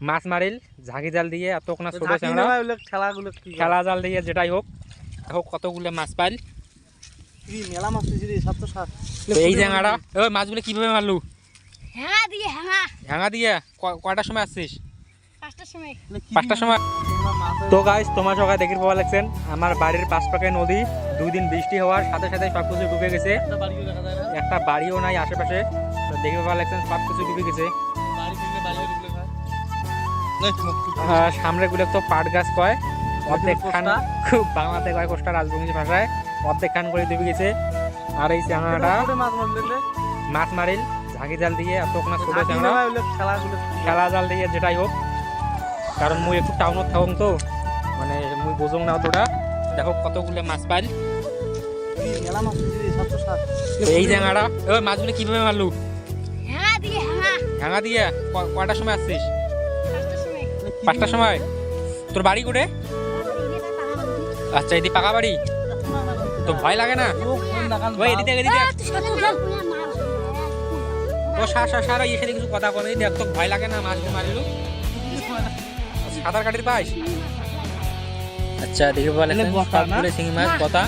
মাছ মারিল ঝাঁকি জাল দিয়ে এত কোনা ছোট চ্যাংড়া খেলা জাল দিয়ে যেটাই হোক দেখো কতগুলো মাছ পাইল। মেলা মাছ এই চ্যাংড়াটা ওই মাছগুলো কিভাবে মারলু? হ্যাঙা দিয়ে কয়টার সময় আসছিস? 5টার সময়। তো গাইস তোমার সবাই দেখে পাওয়া লাগছেন আমার বাড়ির পাশপাশে নদী, 2 দিন বৃষ্টি হওয়ার সাথে সাথে সবকিছু ডুবে গেছে, একটা বাড়িও নাই আশেপাশে। তো দেখে পাওয়া লাগছেন সবকিছু ডুবে গেছে। সামনে গুলো তো পাট গাছ কয়, অর্ধেক খান খুব বাংলাতে কয় কোষ্টা রাজবংশী ভাষায়, অর্ধেক খান করে ডুবে গেছে। আর এই চ্যাংড়াটা মাছ মারিল ঝাঁকি জাল দিয়ে এত কোনা ছোট চ্যাংড়া খেলা জাল দিয়ে যেটাই হোক, কারণ মুই একটু টাউনত থাকুন তো মানে মুই বোঝং না অতটা। দেখো কতগুলো মাছ পাইল। এই চ্যাংড়াটা ওই মাছগুলো কিভাবে মারলু? হ্যাঙা দিয়ে কয়টার সময় আসছিস? 5টার সময়। তোর বাড়ি কোটে? আচ্ছা এদিকে পাকা বাড়ি। তো ভয় লাগে না? ওই এদিকে এদিকে ও সারা এসে কিছু কথা বলে দেখ, তো ভয় লাগে না মাছ মারিলু? সাঁতার কাটির পাইস? আচ্ছা দেখে বলে শিঙি মাছ কথা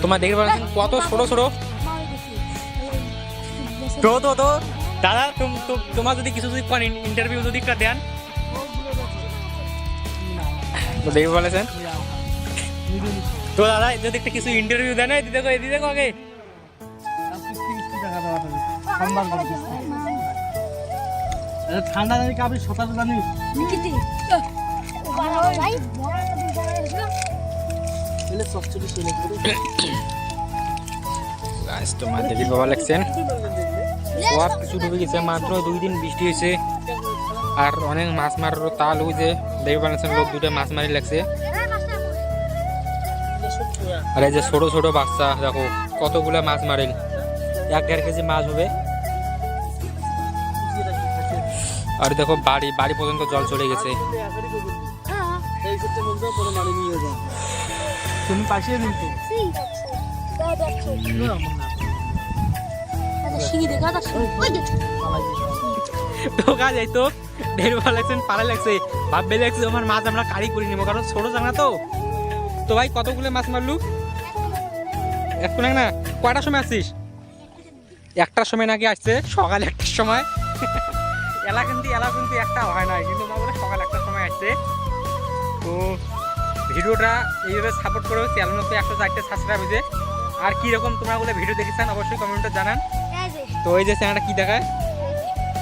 তোমার দেখে বলেছেন কত ছোট ছোট। তো দাদা তোমার যদি কিছু যদি ইন্টারভিউ যদি একটা দেন তো দেখে বলেছেন তো দাদা যদি একটা কিছু ইন্টারভিউ দেন দিতে আগে ঠান্ডা জানি কাপড় সাঁতার জানিস তোমার দেখে বাবা লাগছেন সব কিছু ডুবে গেছে, মাত্র 2 দিন বৃষ্টি হয়েছে আর অনেক মাছ মারার তাল হয়েছে। দেখে পাচ্ছেন লোক দুটো মাছ মারি লাগছে। আর এই যে ছোট ছোট বাচ্চা দেখো কতগুলো মাছ মারিল, 1-1.5 কেজি মাছ হবে। আর দেখো বাড়ি পর্যন্ত জল চলে গেছে। তুমি পাশে কিন্তু তো কাজ এই তো ঢের ভালো লাগছেন পালা লাগছে, ভাববে লাগছে আমার মাছ আমরা কারি করে নিবো কারণ ছোট জানা তো। তো ভাই কতগুলো মাছ মারলু? এখন না কয়টার সময় আসছিস? 1টার সময় নাকি আসছে, সকাল 1টার সময়। এলা কিন্তু একটা হয় নাই, কিন্তু বলে সকাল 1টার সময় আসছে। তো ভিডিওটা এইভাবে সাপোর্ট করো, চ্যানেল তো 104টা সাবস্ক্রাইব হয়েছে। আর কীরকম তোমরা বলে ভিডিও দেখেছেন অবশ্যই কমেন্টে জানান। তো এই যে চ্যানেলটা কী দেখায়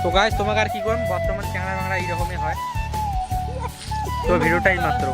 তো গাইস তোমাকে আর কি করুন, বর্তমান চ্যাংড়া বাংলা এইরকমই হয়। তো ভিডিওটাই মাত্র।